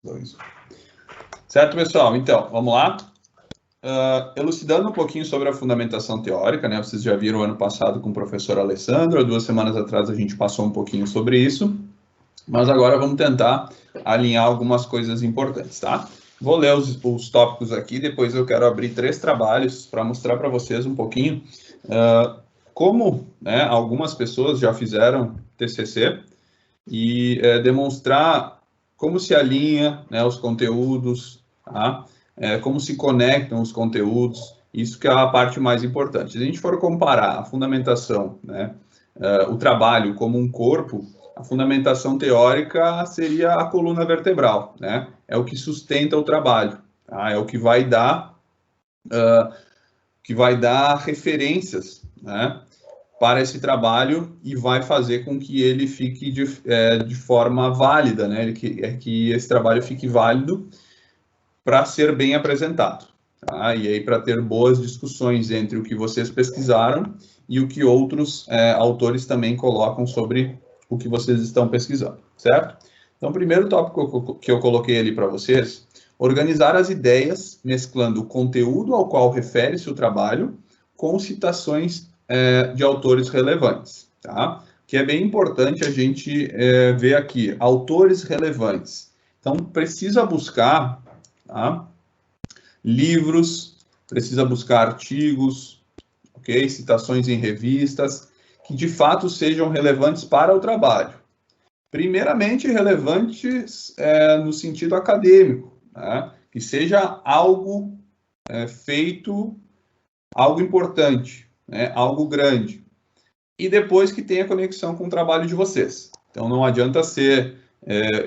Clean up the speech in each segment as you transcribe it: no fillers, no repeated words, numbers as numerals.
2. Certo, pessoal? Então, vamos lá. Elucidando um pouquinho sobre a fundamentação teórica, né? Vocês já viram ano passado com o professor Alessandro, 2 semanas atrás a gente passou um pouquinho sobre isso, mas agora vamos tentar alinhar algumas coisas importantes, tá? Vou ler os tópicos aqui, depois eu quero abrir 3 trabalhos para mostrar para vocês um pouquinho como, né, algumas pessoas já fizeram TCC e demonstrar como se alinha, né, os conteúdos, tá? Como se conectam os conteúdos, isso que é a parte mais importante. Se a gente for comparar a fundamentação, né, o trabalho como um corpo, a fundamentação teórica seria a coluna vertebral, né? É o que sustenta o trabalho, tá? É o que vai dar referências, né, para esse trabalho e vai fazer com que ele fique de forma válida, né? Que esse trabalho fique válido para ser bem apresentado, tá? E aí para ter boas discussões entre o que vocês pesquisaram e o que outros autores também colocam sobre o que vocês estão pesquisando, certo? Então, o primeiro tópico que eu coloquei ali para vocês, organizar as ideias, mesclando o conteúdo ao qual refere-se o trabalho com citações de autores relevantes, tá? Que é bem importante a gente ver aqui, autores relevantes. Então, precisa buscar, tá, livros, precisa buscar artigos, ok? Citações em revistas, que de fato sejam relevantes para o trabalho. Primeiramente, relevantes no sentido acadêmico, né? Que seja algo feito, algo importante, né? Algo grande. E depois que tenha conexão com o trabalho de vocês. Então, não adianta ser...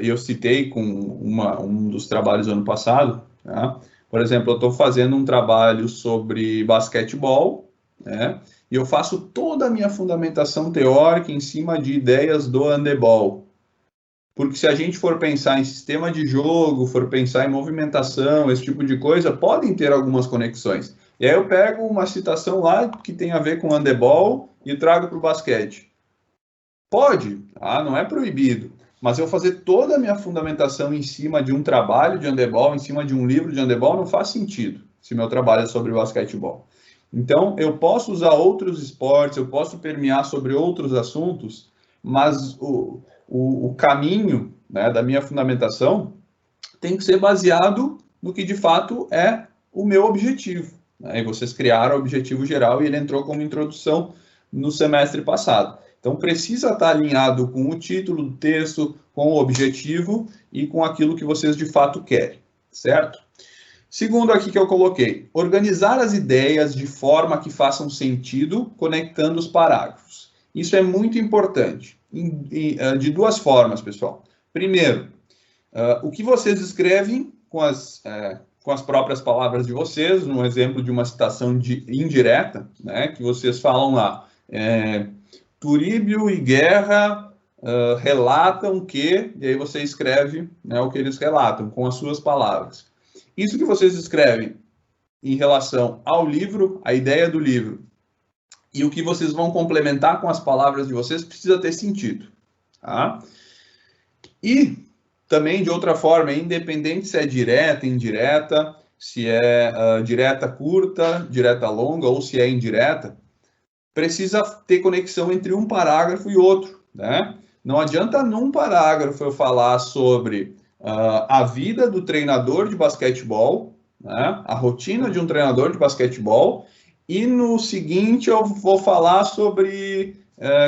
eu citei com um dos trabalhos do ano passado, tá? Por exemplo, eu estou fazendo um trabalho sobre basquetebol, né? E eu faço toda a minha fundamentação teórica em cima de ideias do handebol. Porque se a gente for pensar em sistema de jogo, for pensar em movimentação, esse tipo de coisa, podem ter algumas conexões. E aí eu pego uma citação lá que tem a ver com handebol e trago para o basquete. Pode, tá? Não é proibido. Mas eu fazer toda a minha fundamentação em cima de um trabalho de handebol, em cima de um livro de handebol, não faz sentido, se meu trabalho é sobre basquetebol. Então, eu posso usar outros esportes, eu posso permear sobre outros assuntos, mas o caminho, né, da minha fundamentação tem que ser baseado no que de fato é o meu objetivo, né? E vocês criaram o objetivo geral e ele entrou como introdução no semestre passado. Então, precisa estar alinhado com o título do texto, com o objetivo e com aquilo que vocês de fato querem, certo? Segundo aqui que eu coloquei, organizar as ideias de forma que façam sentido, conectando os parágrafos. Isso é muito importante, de 2 formas, pessoal. Primeiro, o que vocês escrevem com as próprias palavras de vocês, um exemplo de uma citação indireta, né, que vocês falam lá, Turíbio e Guerra relatam que, e aí você escreve, né, o que eles relatam, com as suas palavras. Isso que vocês escrevem em relação ao livro, a ideia do livro, e o que vocês vão complementar com as palavras de vocês, precisa ter sentido, tá? E também, de outra forma, independente se é direta, indireta, se é direta curta, direta longa, ou se é indireta, precisa ter conexão entre um parágrafo e outro, né? Não adianta num parágrafo eu falar sobre a vida do treinador de basquetebol, né? A rotina de um treinador de basquetebol, e no seguinte eu vou falar sobre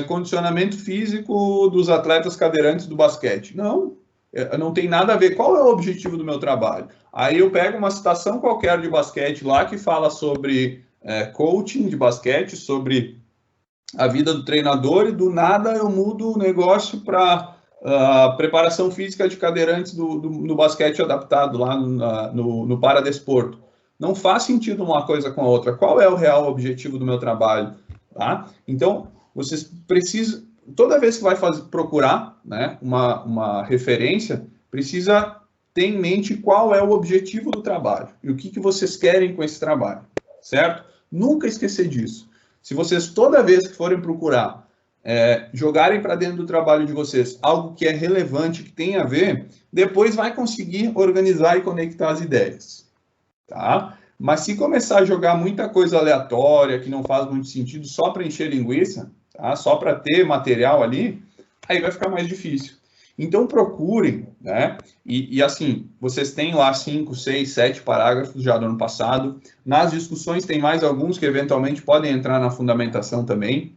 condicionamento físico dos atletas cadeirantes do basquete. Não tem nada a ver. Qual é o objetivo do meu trabalho? Aí eu pego uma citação qualquer de basquete lá que fala sobre coaching de basquete, sobre a vida do treinador, e do nada eu mudo o negócio para preparação física de cadeirantes no basquete adaptado lá no paradesporto. Não faz sentido uma coisa com a outra. Qual é o real objetivo do meu trabalho? Tá? Então, vocês precisam, toda vez que vai procurar, né, uma referência, precisa ter em mente qual é o objetivo do trabalho e o que vocês querem com esse trabalho, certo? Nunca esquecer disso. Se vocês, toda vez que forem procurar jogarem para dentro do trabalho de vocês algo que é relevante, que tem a ver, depois vai conseguir organizar e conectar as ideias, tá? Mas se começar a jogar muita coisa aleatória, que não faz muito sentido, só para encher linguiça, tá? Só para ter material ali, aí vai ficar mais difícil. Então procurem, né? E assim, vocês têm lá 5, 6, 7 parágrafos já do ano passado. Nas discussões tem mais alguns que eventualmente podem entrar na fundamentação também.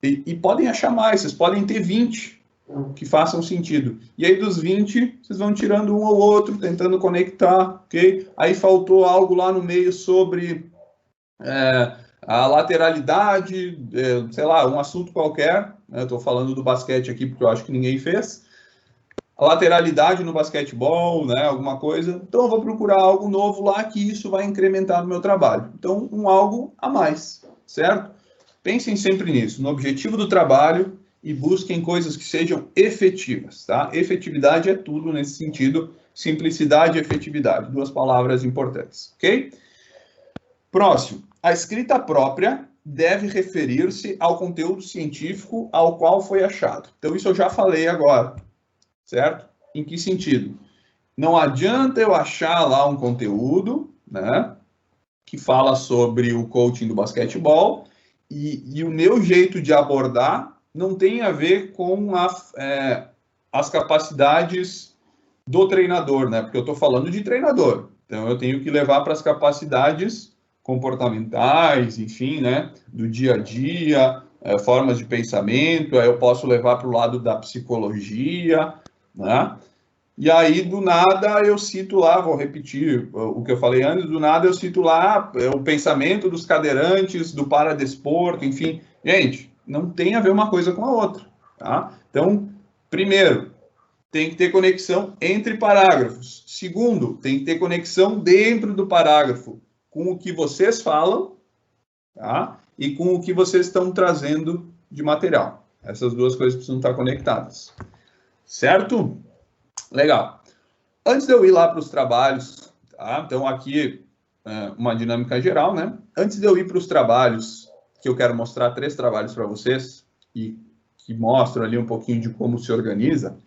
E podem achar mais, vocês podem ter 20 que façam sentido. E aí dos 20, vocês vão tirando um ou outro, tentando conectar, ok? Aí faltou algo lá no meio sobre a lateralidade, sei lá, um assunto qualquer, né? Estou falando do basquete aqui porque eu acho que ninguém fez. A lateralidade no basquetebol, né? Alguma coisa. Então eu vou procurar algo novo lá que isso vai incrementar no meu trabalho. Então, um algo a mais, certo? Pensem sempre nisso, no objetivo do trabalho e busquem coisas que sejam efetivas, tá? Efetividade é tudo nesse sentido, simplicidade e efetividade, duas palavras importantes, ok? Próximo, a escrita própria deve referir-se ao conteúdo científico ao qual foi achado. Então, isso eu já falei agora, certo? Em que sentido? Não adianta eu achar lá um conteúdo, né, que fala sobre o coaching do basquetebol, e o meu jeito de abordar não tem a ver com as capacidades do treinador, né? Porque eu estou falando de treinador. Então, eu tenho que levar para as capacidades comportamentais, enfim, né? Do dia a dia, formas de pensamento. Aí eu posso levar para o lado da psicologia, né? E aí, do nada, eu cito lá, vou repetir o que eu falei antes, do nada eu cito lá o pensamento dos cadeirantes, do paradesporto, enfim. Gente, não tem a ver uma coisa com a outra, tá? Então, primeiro, tem que ter conexão entre parágrafos. Segundo, tem que ter conexão dentro do parágrafo com o que vocês falam, tá? E com o que vocês estão trazendo de material. Essas duas coisas precisam estar conectadas. Certo? Legal. Antes de eu ir lá para os trabalhos, tá? Então aqui uma dinâmica geral, né? Antes de eu ir para os trabalhos, que eu quero mostrar 3 trabalhos para vocês e que mostram ali um pouquinho de como se organiza,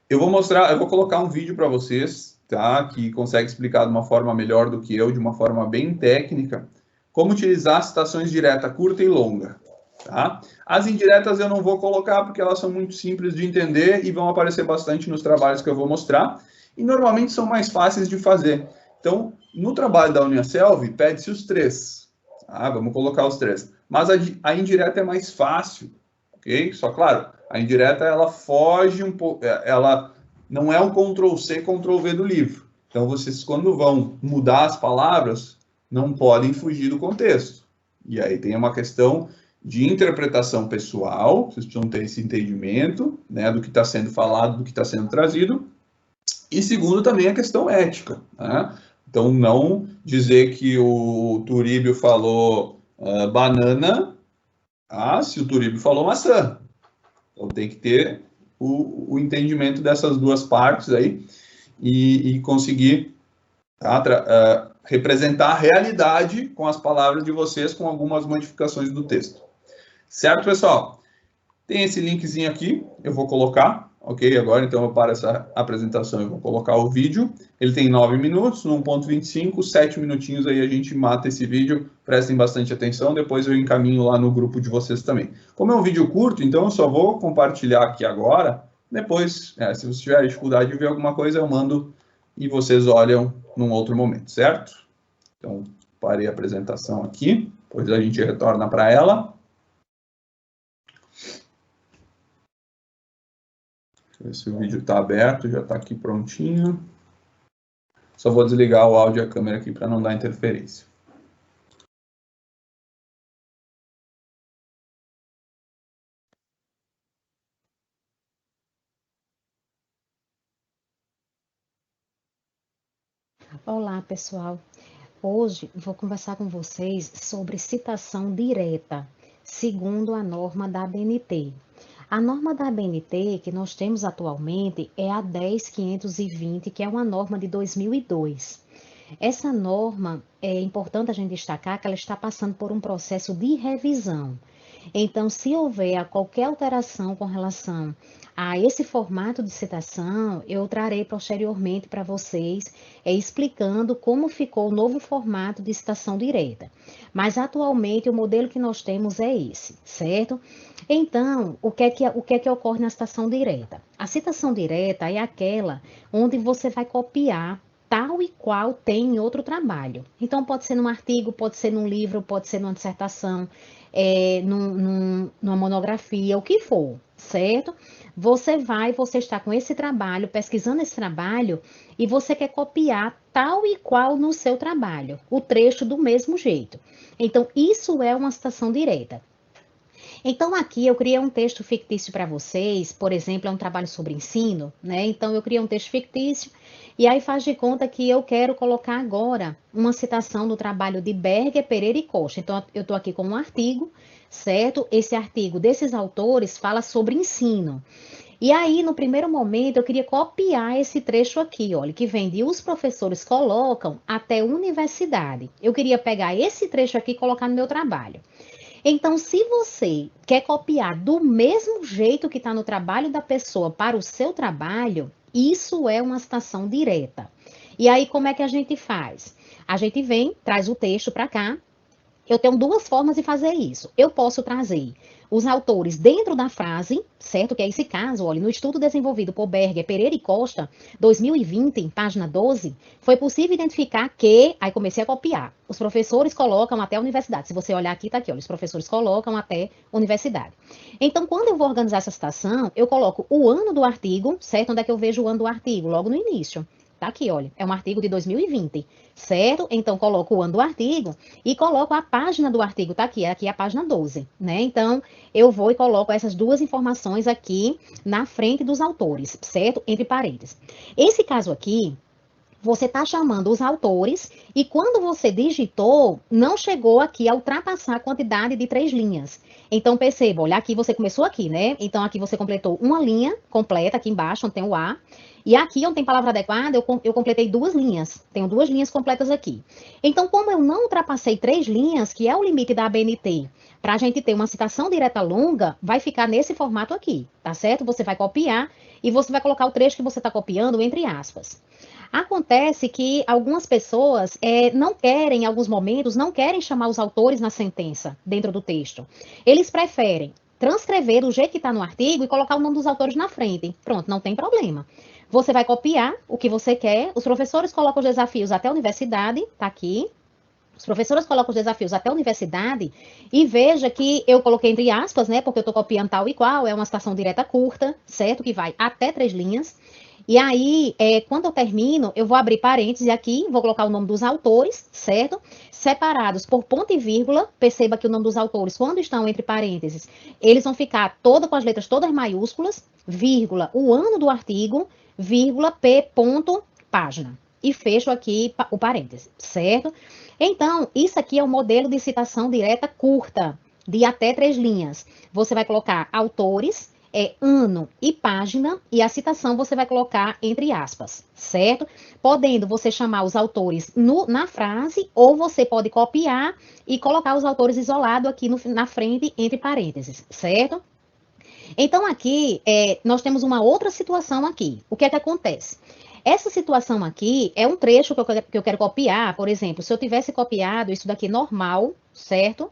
eu vou colocar um vídeo para vocês, tá? Que consegue explicar de uma forma melhor do que eu, de uma forma bem técnica, como utilizar citações direta, curta e longa. Tá? As indiretas eu não vou colocar porque elas são muito simples de entender e vão aparecer bastante nos trabalhos que eu vou mostrar e normalmente são mais fáceis de fazer. Então, no trabalho da Uniaselv, pede-se os 3. Tá? Vamos colocar os 3. Mas a indireta é mais fácil, ok? Só claro, a indireta ela foge um pouco, ela não é um Ctrl+C, Ctrl+V do livro. Então, vocês quando vão mudar as palavras, não podem fugir do contexto. E aí tem uma questão de interpretação pessoal, vocês precisam ter esse entendimento, né, do que está sendo falado, do que está sendo trazido, e segundo também a questão ética, né? Então não dizer que o Turíbio falou banana, se o Turíbio falou maçã. Então tem que ter o entendimento dessas duas partes aí e conseguir representar a realidade com as palavras de vocês, com algumas modificações do texto. Certo, pessoal? Tem esse linkzinho aqui, eu vou colocar, ok? Agora, então, eu paro essa apresentação e vou colocar o vídeo. Ele tem 9 minutos, no 1.25, 7 minutinhos aí a gente mata esse vídeo. Prestem bastante atenção, depois eu encaminho lá no grupo de vocês também. Como é um vídeo curto, então eu só vou compartilhar aqui agora. Depois, se vocês tiverem dificuldade de ver alguma coisa, eu mando e vocês olham num outro momento, certo? Então, parei a apresentação aqui, depois a gente retorna para ela. Esse vídeo está aberto, já está aqui prontinho. Só vou desligar o áudio e a câmera aqui para não dar interferência. Olá, pessoal. Hoje vou conversar com vocês sobre citação direta, segundo a norma da ABNT. A norma da ABNT que nós temos atualmente é a 10.520, que é uma norma de 2002. Essa norma, é importante a gente destacar que ela está passando por um processo de revisão. Então, se houver qualquer alteração com relação a esse formato de citação, eu trarei posteriormente para vocês, explicando como ficou o novo formato de citação direta. Mas atualmente o modelo que nós temos é esse, certo? Então, o que é que ocorre na citação direta? A citação direta é aquela onde você vai copiar tal e qual tem em outro trabalho. Então, pode ser num artigo, pode ser num livro, pode ser numa dissertação, numa monografia, o que for, certo? Você está com esse trabalho, pesquisando esse trabalho, e você quer copiar tal e qual no seu trabalho, o trecho do mesmo jeito. Então, isso é uma citação direta. Então, aqui eu criei um texto fictício para vocês, por exemplo, é um trabalho sobre ensino, né? Então, eu criei um texto fictício, e aí faz de conta que eu quero colocar agora uma citação do trabalho de Berger, Pereira e Costa. Então, eu estou aqui com um artigo, certo? Esse artigo desses autores fala sobre ensino. E aí, no primeiro momento, eu queria copiar esse trecho aqui, olha, que vem de os professores colocam até universidade. Eu queria pegar esse trecho aqui e colocar no meu trabalho. Então, se você quer copiar do mesmo jeito que está no trabalho da pessoa para o seu trabalho, isso é uma citação direta. E aí, como é que a gente faz? A gente vem, traz o texto para cá. Eu tenho duas formas de fazer isso. Eu posso trazer os autores dentro da frase, certo? Que é esse caso, olha, no estudo desenvolvido por Berger, Pereira e Costa, 2020, página 12, foi possível identificar que, aí comecei a copiar, os professores colocam até a universidade. Se você olhar aqui, tá aqui, olha, os professores colocam até a universidade. Então, quando eu vou organizar essa citação, eu coloco o ano do artigo, certo? Onde é que eu vejo o ano do artigo? Logo no início. Tá aqui, olha, é um artigo de 2020, certo? Então, coloco o ano do artigo e coloco a página do artigo, tá aqui é a página 12, né? Então, eu vou e coloco essas duas informações aqui na frente dos autores, certo? Entre parênteses. Esse caso aqui, você está chamando os autores e quando você digitou, não chegou aqui a ultrapassar a quantidade de 3 linhas. Então, perceba, olha, aqui você começou aqui, né? Então, aqui você completou uma linha completa, aqui embaixo, onde tem o A. E aqui, onde tem palavra adequada, eu completei 2 linhas. Tenho 2 linhas completas aqui. Então, como eu não ultrapassei 3 linhas, que é o limite da ABNT, para a gente ter uma citação direta longa, vai ficar nesse formato aqui, tá certo? Você vai copiar e você vai colocar o trecho que você está copiando entre aspas. Acontece que algumas pessoas não querem, em alguns momentos, não querem chamar os autores na sentença, dentro do texto. Eles preferem transcrever do jeito que está no artigo e colocar o nome dos autores na frente. Pronto, não tem problema. Você vai copiar o que você quer, os professores colocam os desafios até a universidade, tá aqui. Os professores colocam os desafios até a universidade e veja que eu coloquei entre aspas, né? Porque eu estou copiando tal e qual, é uma citação direta curta, certo? Que vai até 3 linhas. E aí, quando eu termino, eu vou abrir parênteses aqui, vou colocar o nome dos autores, certo? Separados por ponto e vírgula. Perceba que o nome dos autores, quando estão entre parênteses, eles vão ficar com as letras todas maiúsculas, vírgula, o ano do artigo, vírgula, p, ponto, página. E fecho aqui o parêntese, certo? Então, isso aqui é um modelo de citação direta curta, de até 3 linhas. Você vai colocar autores, ano e página, e a citação você vai colocar entre aspas, certo? Podendo você chamar os autores na frase, ou você pode copiar e colocar os autores isolados aqui na frente, entre parênteses, certo? Então, aqui, nós temos uma outra situação aqui. O que é que acontece? Essa situação aqui é um trecho que eu quero copiar, por exemplo, se eu tivesse copiado isso daqui normal, certo?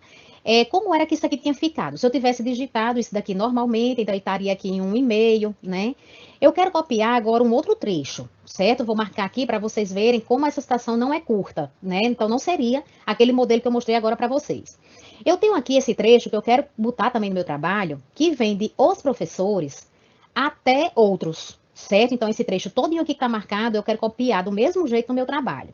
Como era que isso aqui tinha ficado? Se eu tivesse digitado isso daqui normalmente, então estaria aqui em um e-mail, né? Eu quero copiar agora um outro trecho, certo? Vou marcar aqui para vocês verem como essa citação não é curta, né? Então não seria aquele modelo que eu mostrei agora para vocês. Eu tenho aqui esse trecho que eu quero botar também no meu trabalho, que vem de os professores até outros, certo? Então esse trecho todinho aqui que está marcado, eu quero copiar do mesmo jeito no meu trabalho.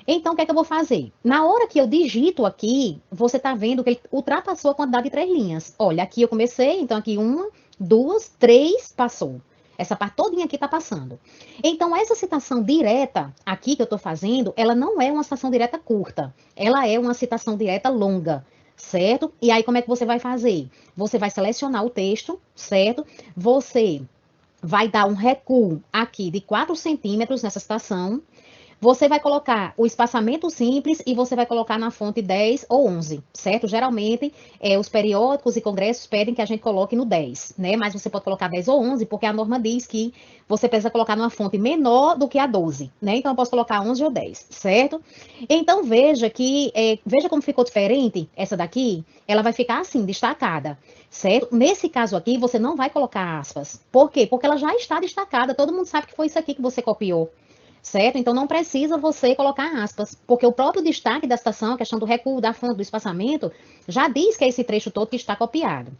Então, o que é que eu vou fazer? Na hora que eu digito aqui, você está vendo que ele ultrapassou a quantidade de 3 linhas. Olha, aqui eu comecei, então aqui 1, 2, 3, passou. Essa parte todinha aqui está passando. Então, essa citação direta aqui que eu estou fazendo, ela não é uma citação direta curta. Ela é uma citação direta longa, certo? E aí, como é que você vai fazer? Você vai selecionar o texto, certo? Você vai dar um recuo aqui de 4 centímetros nessa citação. você vai colocar o espaçamento simples e você vai colocar na fonte 10 ou 11, certo? Geralmente, os periódicos e congressos pedem que a gente coloque no 10, né? Mas você pode colocar 10 ou 11, porque a norma diz que você precisa colocar numa fonte menor do que a 12, né? Então, eu posso colocar 11 ou 10, certo? Então, veja como ficou diferente essa daqui. Ela vai ficar assim, destacada, certo? Nesse caso aqui, você não vai colocar aspas. Por quê? Porque ela já está destacada. Todo mundo sabe que foi isso aqui que você copiou, certo? Então, não precisa você colocar aspas, porque o próprio destaque da citação, a questão do recuo, da fonte, do espaçamento, já diz que é esse trecho todo que está copiado.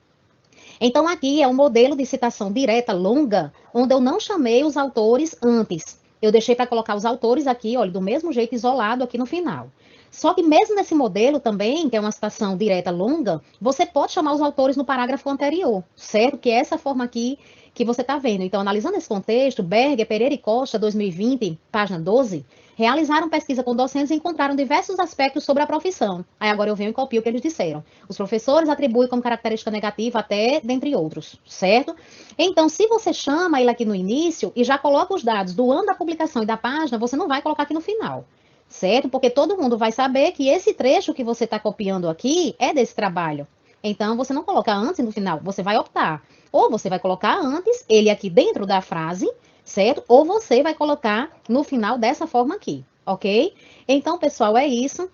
Então, aqui é um modelo de citação direta longa, onde eu não chamei os autores antes. Eu deixei para colocar os autores aqui, olha, do mesmo jeito, isolado aqui no final. Só que mesmo nesse modelo também, que é uma citação direta longa, você pode chamar os autores no parágrafo anterior, certo? Que é essa forma aqui que você está vendo. Então, analisando esse contexto, Berger, Pereira e Costa, 2020, página 12, realizaram pesquisa com docentes e encontraram diversos aspectos sobre a profissão. Aí agora eu venho e copio o que eles disseram. Os professores atribuem como característica negativa até, dentre outros, certo? Então, se você chama ele aqui no início e já coloca os dados do ano da publicação e da página, você não vai colocar aqui no final, certo? Porque todo mundo vai saber que esse trecho que você está copiando aqui é desse trabalho. Então, você não coloca antes e no final, você vai optar. Ou você vai colocar antes, ele aqui dentro da frase, certo? Ou você vai colocar no final dessa forma aqui, ok? Então, pessoal, é isso.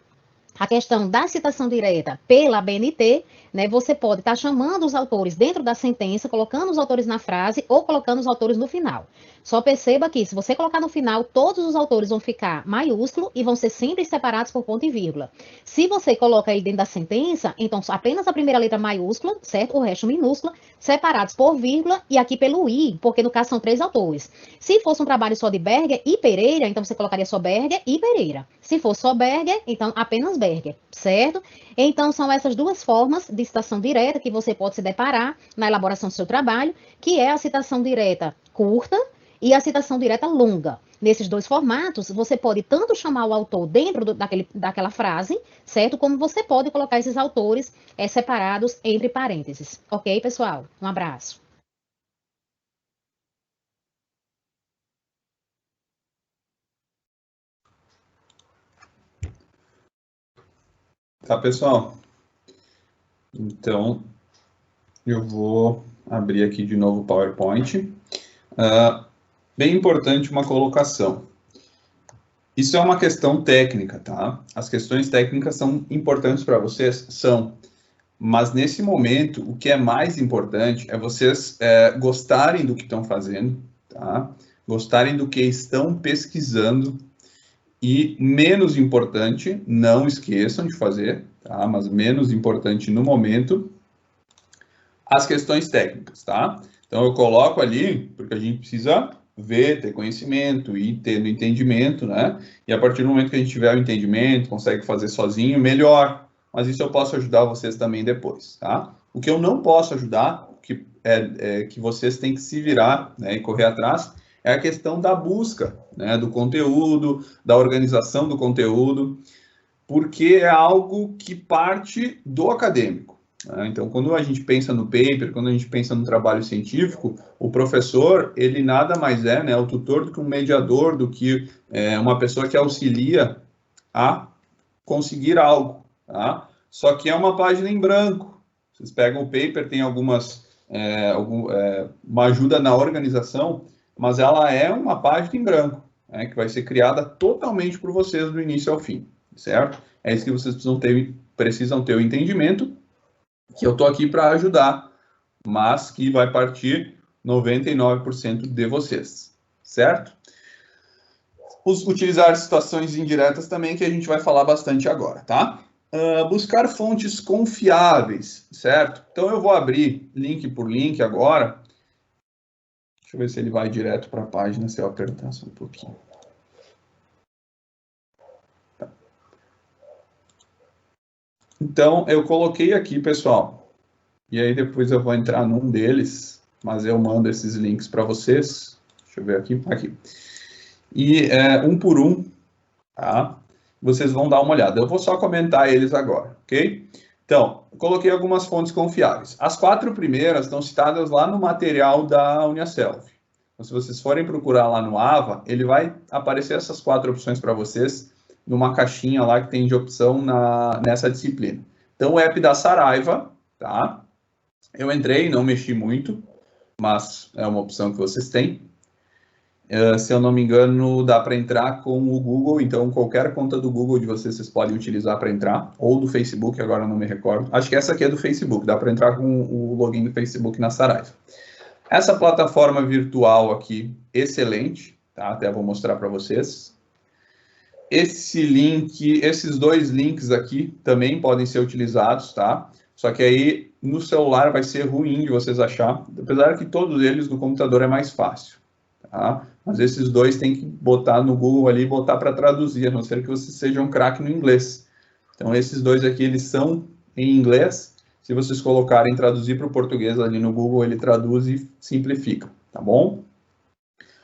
A questão da citação direta pela BNT, né, você pode estar chamando os autores dentro da sentença, colocando os autores na frase ou colocando os autores no final. Só perceba que se você colocar no final, todos os autores vão ficar maiúsculo e vão ser sempre separados por ponto e vírgula. Se você coloca ele dentro da sentença, então apenas a primeira letra maiúscula, certo? O resto minúscula, separados por vírgula e aqui pelo i, porque no caso são 3 autores. Se fosse um trabalho só de Berger e Pereira, então você colocaria só Berger e Pereira. Se for só Berger, então apenas Berger, certo? Então são essas duas formas de citação direta que você pode se deparar na elaboração do seu trabalho, que é a citação direta curta e a citação direta longa. Nesses dois formatos, você pode tanto chamar o autor dentro daquela frase, certo? Como você pode colocar esses autores separados entre parênteses. Ok, pessoal? Um abraço. Tá, pessoal? Então, eu vou abrir aqui de novo o PowerPoint. Bem importante uma colocação. Isso é uma questão técnica, tá? As questões técnicas são importantes para vocês? São. Mas nesse momento, o que é mais importante é vocês gostarem do que estão fazendo, tá? Gostarem do que estão pesquisando e, menos importante, não esqueçam de fazer, tá? Mas menos importante no momento, as questões técnicas, tá? Então, eu coloco ali, porque a gente precisa ver, ter conhecimento e ter o entendimento, né? E a partir do momento que a gente tiver o entendimento, consegue fazer sozinho, melhor. Mas isso eu posso ajudar vocês também depois, tá? O que eu não posso ajudar, que vocês têm que se virar, né, e correr atrás, é a questão da busca, né, do conteúdo, da organização do conteúdo, porque é algo que parte do acadêmico. Então, quando a gente pensa no paper, quando a gente pensa no trabalho científico, o professor, ele nada mais é, né, o tutor do que um mediador, do que uma pessoa que auxilia a conseguir algo, tá? Só que é uma página em branco. Vocês pegam o paper, tem uma ajuda na organização, mas ela é uma página em branco, né, que vai ser criada totalmente por vocês do início ao fim, certo? É isso que vocês precisam ter o entendimento, que eu estou aqui para ajudar, mas que vai partir 99% de vocês, certo? Utilizar situações indiretas também, que a gente vai falar bastante agora, tá? Buscar fontes confiáveis, certo? Então, eu vou abrir link por link agora. Deixa eu ver se ele vai direto para a página, se eu apertar só um pouquinho. Tá. Então, eu coloquei aqui, pessoal, e aí depois eu vou entrar num deles, mas eu mando esses links para vocês. Deixa eu ver aqui. E um por um, tá? Vocês vão dar uma olhada. Eu vou só comentar eles agora, ok? Então, eu coloquei algumas fontes confiáveis. As 4 primeiras estão citadas lá no material da Uniaselv, Então, se vocês forem procurar lá no AVA, ele vai aparecer essas 4 opções para vocês numa caixinha lá que tem de opção nessa disciplina. Então, o app da Saraiva, tá? Eu entrei, não mexi muito, mas é uma opção que vocês têm. Se eu não me engano, dá para entrar com o Google, então qualquer conta do Google de vocês podem utilizar para entrar, ou do Facebook, agora não me recordo. Acho que essa aqui é do Facebook, dá para entrar com o login do Facebook na Saraiva. Essa plataforma virtual aqui, excelente, tá? Até vou mostrar para vocês. Esses 2 links aqui também podem ser utilizados, tá? Só que aí no celular vai ser ruim de vocês achar, apesar que todos eles no computador é mais fácil, tá? Mas esses 2 tem que botar no Google ali e botar para traduzir, a não ser que vocês sejam um craque no inglês. Então esses 2 aqui, eles são em inglês. Se vocês colocarem traduzir para o português ali no Google, ele traduz e simplifica, tá bom?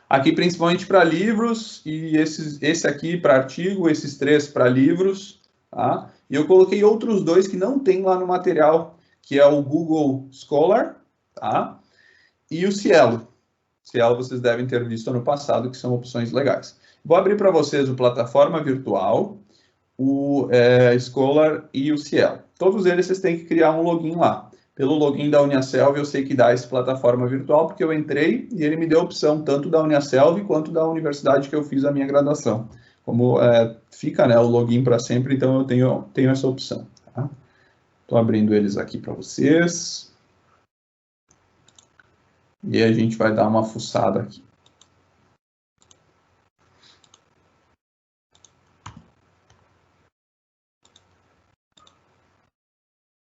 Aqui principalmente para livros, e esse aqui para artigo, esses 3 para livros, tá? E eu coloquei outros 2 que não tem lá no material, que é o Google Scholar, tá? E o Cielo. Cielo vocês devem ter visto ano passado, que são opções legais. Vou abrir para vocês o Plataforma Virtual, o Scholar e o Cielo. Todos eles vocês têm que criar um login lá. Pelo login da Uniaselv, eu sei que dá essa plataforma virtual, porque eu entrei e ele me deu opção tanto da Uniaselv quanto da universidade que eu fiz a minha graduação. Como fica, né, o login para sempre, então eu tenho essa opção. Estou abrindo eles aqui para vocês. E a gente vai dar uma fuçada aqui.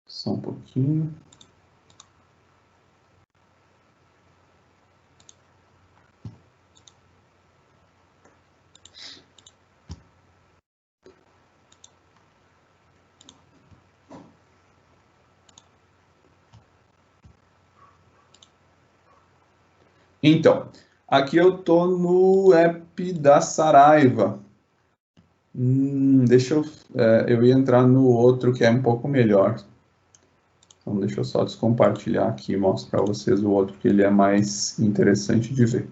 Só um pouquinho. Então, aqui eu estou no app da Saraiva. Eu ia entrar no outro que é um pouco melhor. Então, deixa eu só descompartilhar aqui e mostrar para vocês o outro que ele é mais interessante de ver.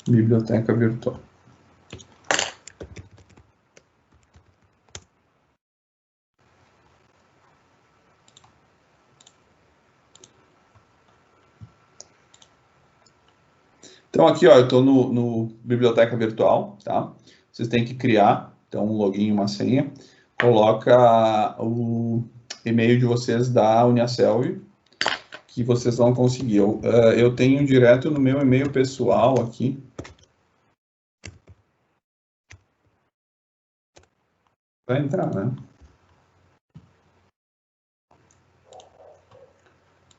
Biblioteca virtual. Então, aqui, ó, eu estou no Biblioteca Virtual, tá? Vocês têm que criar, então, um login e uma senha. Coloca o e-mail de vocês da Uniaselv, que vocês vão conseguir. Eu tenho direto no meu e-mail pessoal aqui. Vai entrar, né?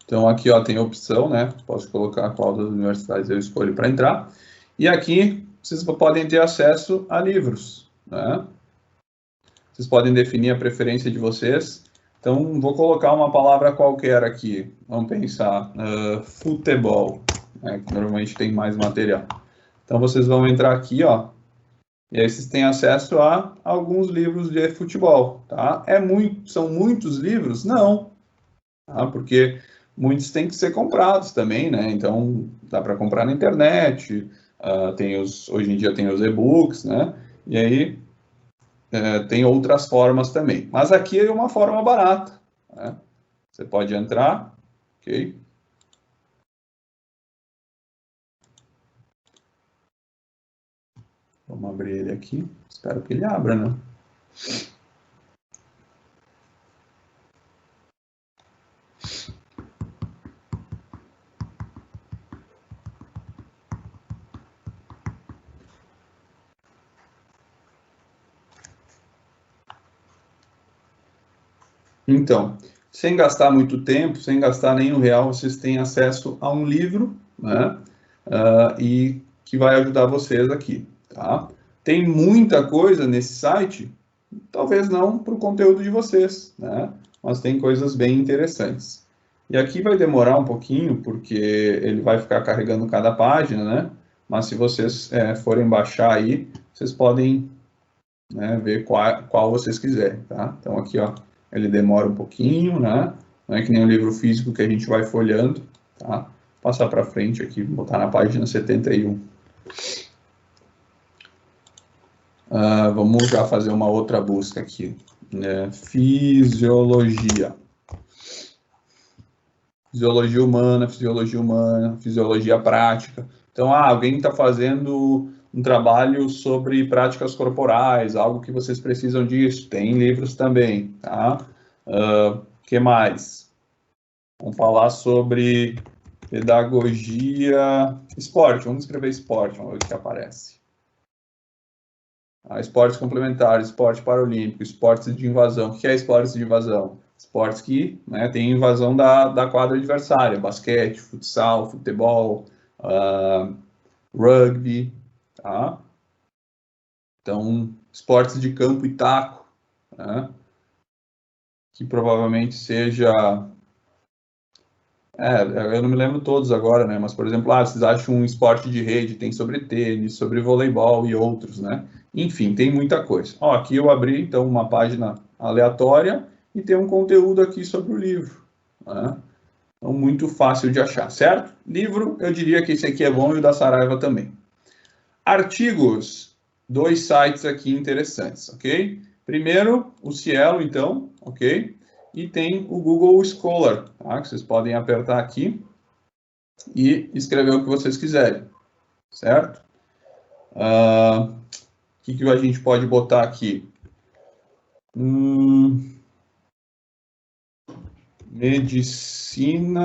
Então, aqui, ó, tem a opção, né? Posso colocar qual das universidades eu escolho para entrar. E aqui, vocês podem ter acesso a livros, né? Vocês podem definir a preferência de vocês. Então, vou colocar uma palavra qualquer aqui. Vamos pensar, futebol, né? Que normalmente tem mais material. Então, vocês vão entrar aqui, ó. E aí vocês têm acesso a alguns livros de futebol, tá? São muitos livros? Não. Tá? Porque muitos têm que ser comprados também, né? Então, dá para comprar na internet, hoje em dia tem os e-books, né? E aí, tem outras formas também. Mas aqui é uma forma barata, né? Você pode entrar, ok? Vamos abrir ele aqui. Espero que ele abra, né? Então, sem gastar muito tempo, sem gastar nenhum real, vocês têm acesso a um livro, né? E que vai ajudar vocês aqui, tá? Tem muita coisa nesse site, talvez não para o conteúdo de vocês, né? Mas tem coisas bem interessantes. E aqui vai demorar um pouquinho, porque ele vai ficar carregando cada página, né? Mas se vocês forem baixar aí, vocês podem né, ver qual vocês quiserem, tá? Então, aqui, ó, ele demora um pouquinho, né? Não é que nem um livro físico que a gente vai folhando, tá? Passar para frente aqui, botar na página 71. Vamos já fazer uma outra busca aqui, né? Fisiologia. Fisiologia humana, fisiologia prática. Então, alguém está fazendo um trabalho sobre práticas corporais, algo que vocês precisam disso, tem livros também, tá? Que mais? Vamos falar sobre pedagogia, esporte, vamos escrever esporte, vamos ver o que aparece. Esportes complementares, esporte paralímpico, esportes de invasão. O que é esportes de invasão? Esportes que, né, tem invasão da quadra adversária, basquete, futsal, futebol, rugby, tá? Então, esportes de campo e taco, né? Que provavelmente seja... eu não me lembro todos agora, né? Mas, por exemplo, vocês acham um esporte de rede, tem sobre tênis, sobre voleibol e outros, né? Enfim, tem muita coisa. Ó, aqui eu abri, então, uma página aleatória e tem um conteúdo aqui sobre o livro, né? Então, muito fácil de achar, certo? Livro, eu diria que esse aqui é bom e o da Saraiva também. Artigos, 2 sites aqui interessantes, ok? Primeiro, o Cielo, então, ok? E tem o Google Scholar, tá? Que vocês podem apertar aqui e escrever o que vocês quiserem, certo? O que a gente pode botar aqui? Medicina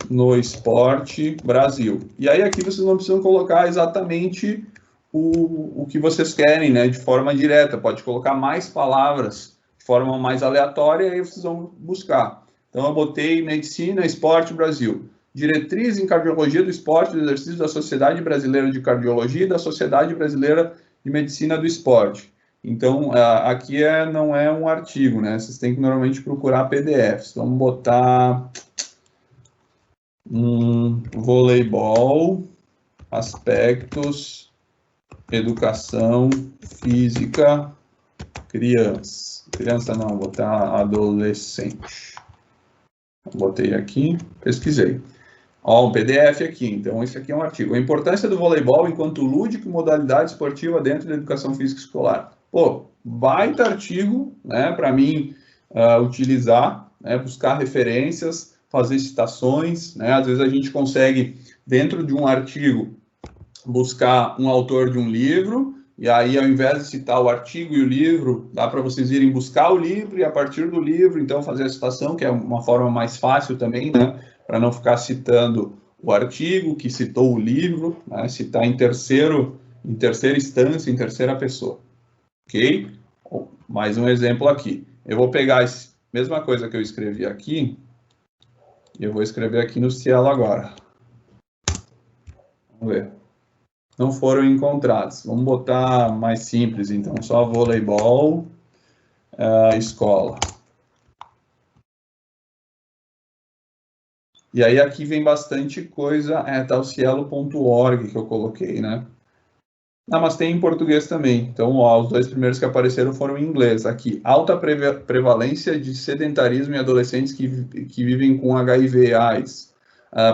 no esporte Brasil. E aí aqui vocês não precisam colocar exatamente o que vocês querem, né? De forma direta. Pode colocar mais palavras de forma mais aleatória e aí vocês vão buscar. Então eu botei medicina, esporte Brasil. Diretriz em cardiologia do esporte do exercício da Sociedade Brasileira de Cardiologia e da Sociedade Brasileira de Medicina do Esporte. Então, aqui não é um artigo, né? Vocês têm que normalmente procurar PDFs. Vamos botar voleibol, aspectos, educação física, criança. Criança não, vou botar adolescente. Botei aqui, pesquisei. Ó, um PDF aqui, então esse aqui é um artigo. A importância do voleibol enquanto lúdico e modalidade esportiva dentro da educação física escolar. Pô, baita artigo, né, para mim utilizar, né, buscar referências, fazer citações, né, às vezes a gente consegue, dentro de um artigo, buscar um autor de um livro, e aí ao invés de citar o artigo e o livro, dá para vocês irem buscar o livro e a partir do livro, então fazer a citação, que é uma forma mais fácil também, né, para não ficar citando o artigo que citou o livro, né, citar em terceira instância, em terceira pessoa. Ok? Mais um exemplo aqui. Eu vou pegar a mesma coisa que eu escrevi aqui, e eu vou escrever aqui no Cielo agora. Vamos ver. Não foram encontrados. Vamos botar mais simples, então, só voleibol, escola. E aí aqui vem bastante coisa, tá o cielo.org que eu coloquei, né? Mas tem em português também. Então, ó, os 2 primeiros que apareceram foram em inglês. Aqui, alta prevalência de sedentarismo em adolescentes que vivem com HIV/AIDS.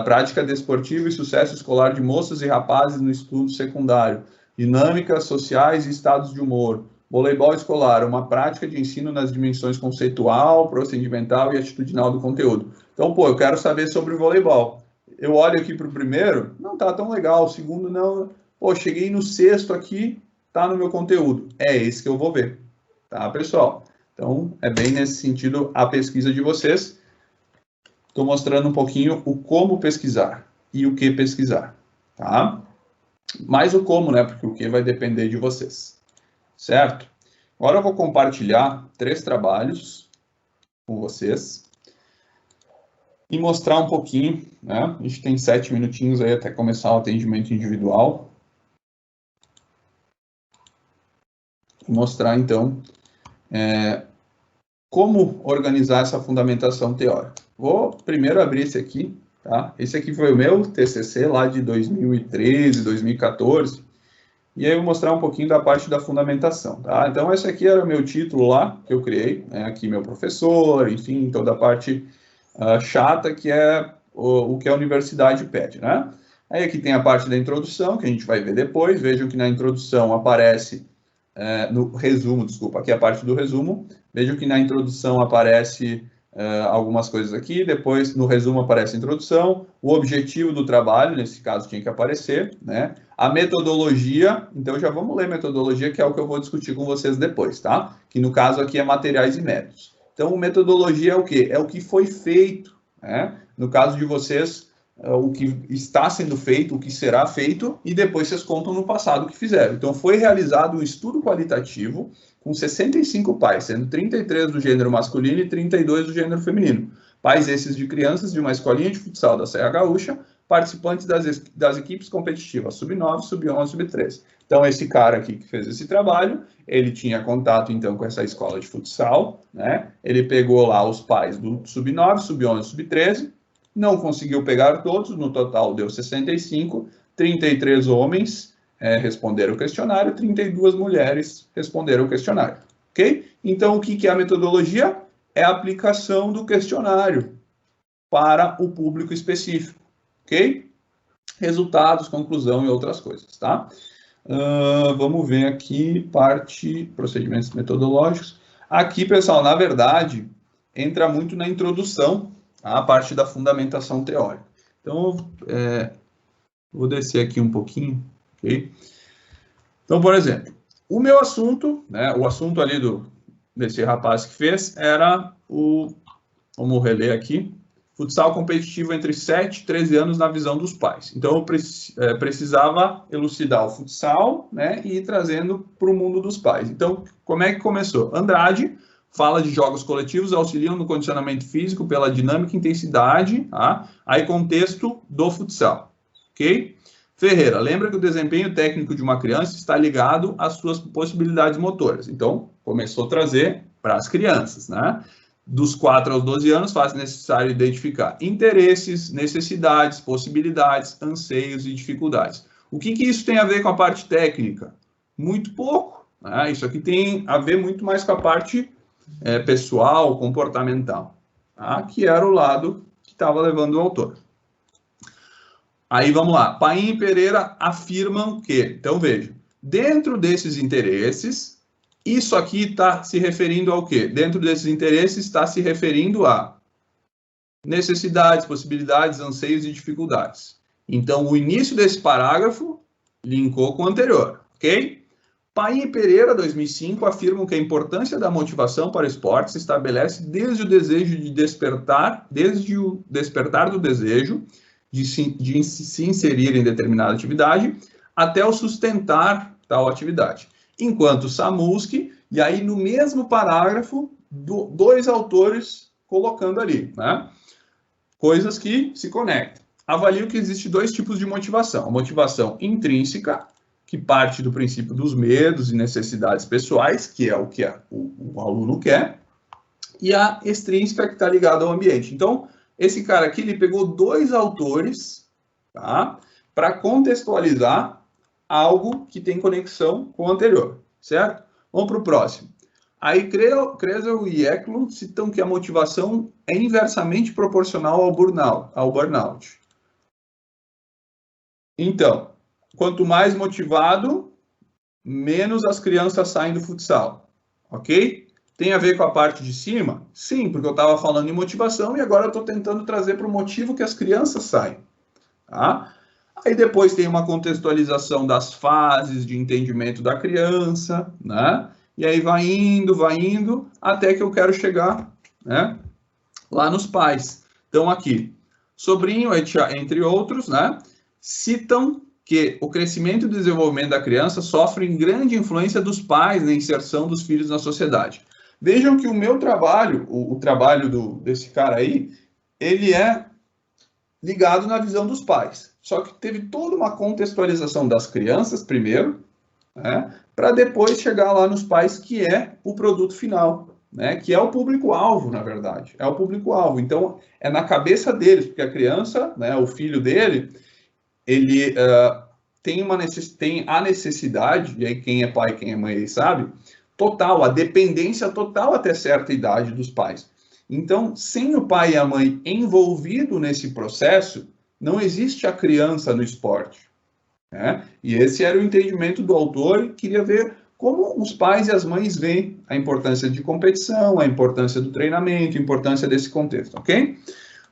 Prática desportiva e sucesso escolar de moças e rapazes no estudo secundário. Dinâmicas sociais e estados de humor. Voleibol escolar, uma prática de ensino nas dimensões conceitual, procedimental e atitudinal do conteúdo. Então, pô, eu quero saber sobre o voleibol. Eu olho aqui para o primeiro, não tá tão legal. O segundo, não... Pô, cheguei no 6º aqui, tá no meu conteúdo. É esse que eu vou ver, tá, pessoal? Então, é bem nesse sentido a pesquisa de vocês. Estou mostrando um pouquinho o como pesquisar e o que pesquisar, tá? Mais o como, né? Porque o que vai depender de vocês, certo? Agora eu vou compartilhar 3 trabalhos com vocês e mostrar um pouquinho, né? A gente tem 7 minutinhos aí até começar o atendimento individual. Mostrar, então, como organizar essa fundamentação teórica. Vou primeiro abrir esse aqui, tá? Esse aqui foi o meu TCC lá de 2013, 2014, E aí eu vou mostrar um pouquinho da parte da fundamentação, tá? Então, esse aqui era o meu título lá, que eu criei, né? Aqui meu professor, enfim, toda a parte chata, que é o que a universidade pede, né? Aí aqui tem a parte da introdução, que a gente vai ver depois. Vejam que na introdução aparece, no resumo, desculpa, aqui é a parte do resumo. Vejam que na introdução aparece algumas coisas aqui, depois no resumo aparece a introdução, o objetivo do trabalho, nesse caso tinha que aparecer, né? A metodologia, então já vamos ler metodologia, que é o que eu vou discutir com vocês depois, tá? Que no caso aqui é materiais e métodos. Então, metodologia é o quê? É o que foi feito, né? No caso de vocês, o que está sendo feito, o que será feito, e depois vocês contam no passado o que fizeram. Então, foi realizado um estudo qualitativo com 65 pais, sendo 33 do gênero masculino e 32 do gênero feminino. Pais esses de crianças de uma escolinha de futsal da Serra Gaúcha, participantes das equipes competitivas Sub-9, Sub-11, Sub-13. Então, esse cara aqui que fez esse trabalho, ele tinha contato, então, com essa escola de futsal, né? Ele pegou lá os pais do Sub-9, Sub-11, Sub-13, não conseguiu pegar todos, no total deu 65, 33 homens responderam o questionário, 32 mulheres responderam o questionário, ok? Então, o que é a metodologia? É a aplicação do questionário para o público específico, ok? Resultados, conclusão e outras coisas, tá? Vamos ver aqui, parte, procedimentos metodológicos. Aqui, pessoal, na verdade, entra muito na introdução, a parte da fundamentação teórica. Então, vou descer aqui um pouquinho, ok? Então, por exemplo, o meu assunto, né, o assunto ali desse rapaz que fez era vamos reler aqui, futsal competitivo entre 7 e 13 anos na visão dos pais. Então, eu precisava elucidar o futsal, né, e ir trazendo para o mundo dos pais. Então, como é que começou? Andrade fala de jogos coletivos, auxiliam no condicionamento físico pela dinâmica e intensidade, tá? Aí contexto do futsal, ok? Ferreira, lembra que o desempenho técnico de uma criança está ligado às suas possibilidades motoras. Então, começou a trazer para as crianças, né? Dos 4 aos 12 anos, faz necessário identificar interesses, necessidades, possibilidades, anseios e dificuldades. O que isso tem a ver com a parte técnica? Muito pouco, né? Isso aqui tem a ver muito mais com a parte pessoal, comportamental, tá? Que era o lado que estava levando o autor. Aí vamos lá, Paim e Pereira afirmam que, então veja, dentro desses interesses, isso aqui está se referindo ao quê? Dentro desses interesses está se referindo a necessidades, possibilidades, anseios e dificuldades. Então, o início desse parágrafo linkou com o anterior, ok? Paim e Pereira, 2005, afirmam que a importância da motivação para o esporte se estabelece desde o desejo de despertar, desde o despertar do desejo de se inserir em determinada atividade, até o sustentar tal atividade. Enquanto Samulski, e aí no mesmo parágrafo, dois autores colocando ali, né? Coisas que se conectam. Avalio que existe dois tipos de motivação. A motivação intrínseca, que parte do princípio dos medos e necessidades pessoais, que é o que o aluno quer, e a extrínseca, que está ligada ao ambiente. Então, esse cara aqui, ele pegou dois autores, tá, para contextualizar algo que tem conexão com o anterior, certo? Vamos para o próximo. Aí, Kresel e Eklund citam que a motivação é inversamente proporcional ao burnout. Então, quanto mais motivado, menos as crianças saem do futsal, ok? Tem a ver com a parte de cima? Sim, porque eu estava falando em motivação e agora eu estou tentando trazer para o motivo que as crianças saem, tá? Aí depois tem uma contextualização das fases de entendimento da criança, né? E aí vai indo, até que eu quero chegar, né, lá nos pais. Então aqui, Sobrinho, entre outros, né, citam que o crescimento e desenvolvimento da criança sofrem grande influência dos pais na inserção dos filhos na sociedade. Vejam que o meu trabalho, o trabalho desse cara aí, ele é ligado na visão dos pais. Só que teve toda uma contextualização das crianças primeiro, né, para depois chegar lá nos pais, que é o produto final, né, que é o público-alvo, na verdade. É o público-alvo. Então, é na cabeça deles, porque a criança, né, o filho dele, ele tem a necessidade, e aí quem é pai, quem é mãe sabe, total, a dependência total até certa idade dos pais. Então, sem o pai e a mãe envolvido nesse processo, não existe a criança no esporte, né? E esse era o entendimento do autor, e queria ver como os pais e as mães veem a importância de competição, a importância do treinamento, a importância desse contexto, ok?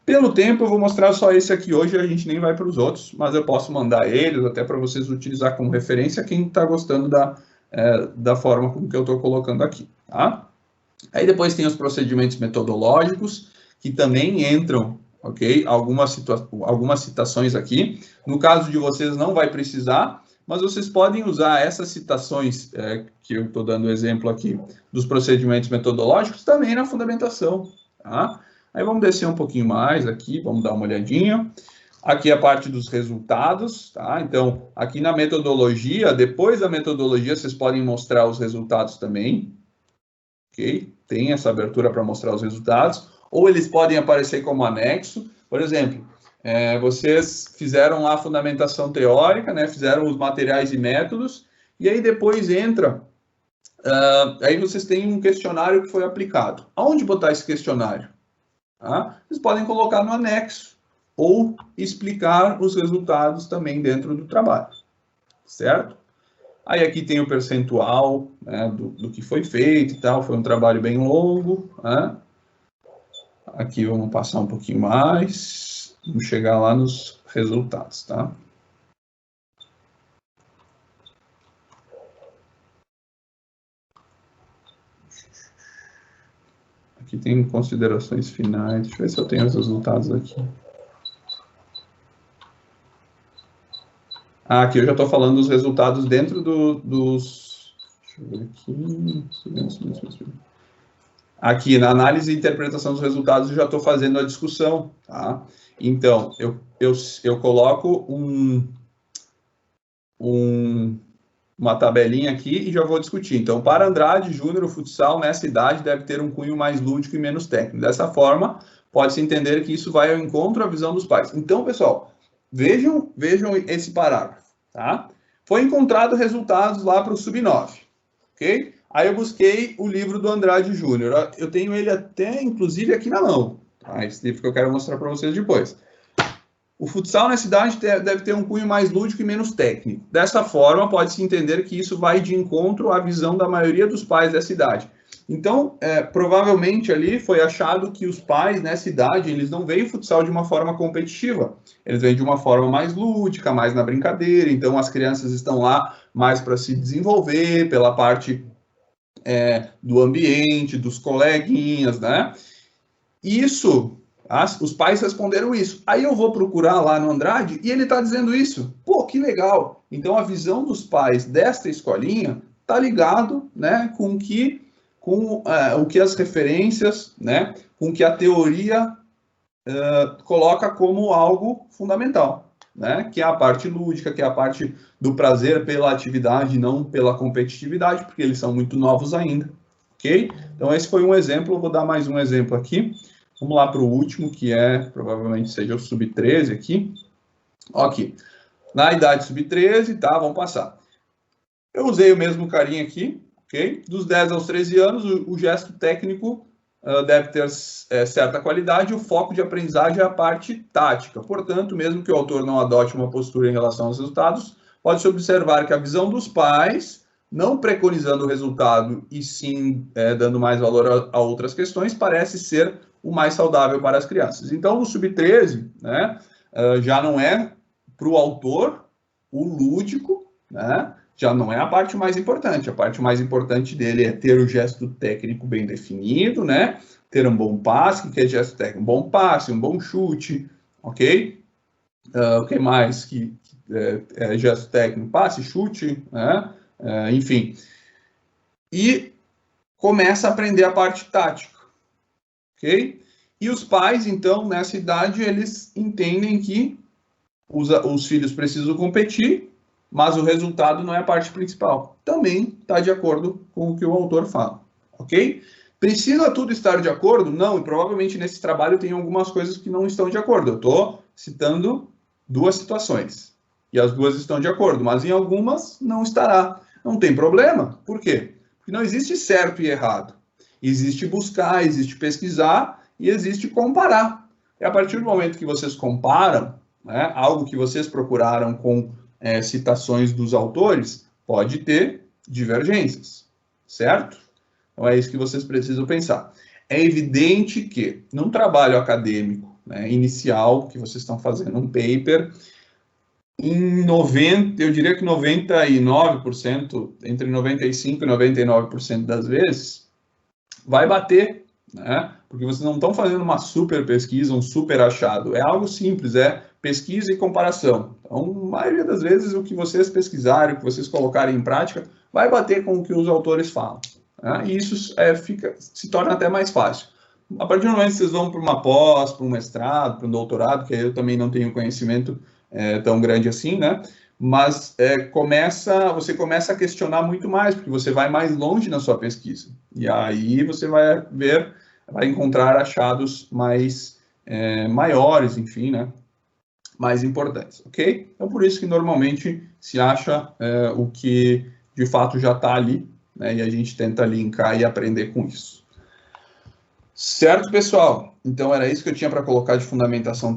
Pelo tempo, eu vou mostrar só esse aqui hoje, a gente nem vai para os outros, mas eu posso mandar eles até para vocês utilizar como referência quem está gostando da forma como que eu estou colocando aqui, tá? Aí depois tem os procedimentos metodológicos, que também entram, ok? Algumas citações aqui. No caso de vocês, não vai precisar, mas vocês podem usar essas citações que eu estou dando exemplo aqui, dos procedimentos metodológicos, também na fundamentação, tá? Aí vamos descer um pouquinho mais aqui, vamos dar uma olhadinha. Aqui a parte dos resultados, tá? Então, aqui na metodologia, depois da metodologia, vocês podem mostrar os resultados também, ok? Tem essa abertura para mostrar os resultados, ou eles podem aparecer como anexo. Por exemplo, vocês fizeram lá a fundamentação teórica, né? Fizeram os materiais e métodos, e aí depois entra, aí vocês têm um questionário que foi aplicado. Aonde botar esse questionário? Tá? Vocês podem colocar no anexo, ou explicar os resultados também dentro do trabalho, certo? Aí aqui tem o percentual, né, do que foi feito e tal, foi um trabalho bem longo, né? Aqui vamos passar um pouquinho mais, vamos chegar lá nos resultados, tá? Aqui tem considerações finais, deixa eu ver se eu tenho os resultados aqui. Aqui eu já estou falando dos resultados dentro dos... Deixa eu ver aqui... Aqui, na análise e interpretação dos resultados, eu já estou fazendo a discussão, tá? Então, eu coloco uma tabelinha aqui e já vou discutir. Então, para Andrade Júnior, o futsal nessa idade deve ter um cunho mais lúdico e menos técnico. Dessa forma, pode-se entender que isso vai ao encontro à visão dos pais. Então, pessoal, vejam esse parágrafo, tá? Foi encontrado resultados lá para o Sub-9, ok? Aí eu busquei o livro do Andrade Júnior. Eu tenho ele até, inclusive, aqui na mão. Tá? Esse livro que eu quero mostrar para vocês depois. O futsal nessa idade deve ter um cunho mais lúdico e menos técnico. Dessa forma, pode-se entender que isso vai de encontro à visão da maioria dos pais dessa idade. Então, provavelmente ali foi achado que os pais nessa idade, eles não veem o futsal de uma forma competitiva. Eles veem de uma forma mais lúdica, mais na brincadeira. Então, as crianças estão lá mais para se desenvolver, pela parte do ambiente, dos coleguinhas, né? Isso, os pais responderam isso. Aí eu vou procurar lá no Andrade e ele está dizendo isso. Pô, que legal. Então, a visão dos pais desta escolinha está ligado, né, com o que as referências, né, com o que a teoria coloca como algo fundamental, né, que é a parte lúdica, que é a parte do prazer pela atividade, não pela competitividade, porque eles são muito novos ainda, ok? Então, esse foi um exemplo, eu vou dar mais um exemplo aqui. Vamos lá para o último, que provavelmente seja o Sub-13 aqui. Aqui, na idade Sub-13, tá, vamos passar. Eu usei o mesmo carinha aqui, ok? Dos 10 aos 13 anos, o gesto técnico deve ter certa qualidade, o foco de aprendizagem é a parte tática. Portanto, mesmo que o autor não adote uma postura em relação aos resultados, pode-se observar que a visão dos pais, não preconizando o resultado e sim dando mais valor a outras questões, parece ser o mais saudável para as crianças. Então, o Sub-13, né, já não é para o autor o lúdico, né, já não é a parte mais importante. A parte mais importante dele é ter o gesto técnico bem definido, né? Ter um bom passe, que é gesto técnico, um bom passe, um bom chute, ok? O que mais que é gesto técnico? Passe, chute, né? Enfim. E começa a aprender a parte tática, ok? E os pais, então, nessa idade, eles entendem que os filhos precisam competir, mas o resultado não é a parte principal. Também está de acordo com o que o autor fala, ok? Precisa tudo estar de acordo? Não, e provavelmente nesse trabalho tem algumas coisas que não estão de acordo. Eu estou citando duas situações. e as duas estão de acordo, mas em algumas não estará. Não tem problema. Por quê? Porque não existe certo e errado. Existe buscar, existe pesquisar e existe comparar. E a partir do momento que vocês comparam, né, algo que vocês procuraram com citações dos autores, pode ter divergências, certo? Então é isso que vocês precisam pensar. É evidente que num trabalho acadêmico, né, inicial, que vocês estão fazendo um paper, eu diria que 99%, entre 95% e 99% das vezes, vai bater, né? Porque vocês não estão fazendo uma super pesquisa, um super achado. É algo simples, é pesquisa e comparação. Então, a maioria das vezes, o que vocês pesquisarem, o que vocês colocarem em prática, vai bater com o que os autores falam. Né? E isso se torna até mais fácil. A partir do momento que vocês vão para uma pós, para um mestrado, para um doutorado, que eu também não tenho conhecimento tão grande assim, né? Mas você começa a questionar muito mais, porque você vai mais longe na sua pesquisa. E aí você vai encontrar achados mais maiores, enfim, né? Mais importantes, ok? Então, por isso que normalmente se acha o que de fato já está ali, né? E a gente tenta linkar e aprender com isso. Certo, pessoal? Então, era isso que eu tinha para colocar de fundamentação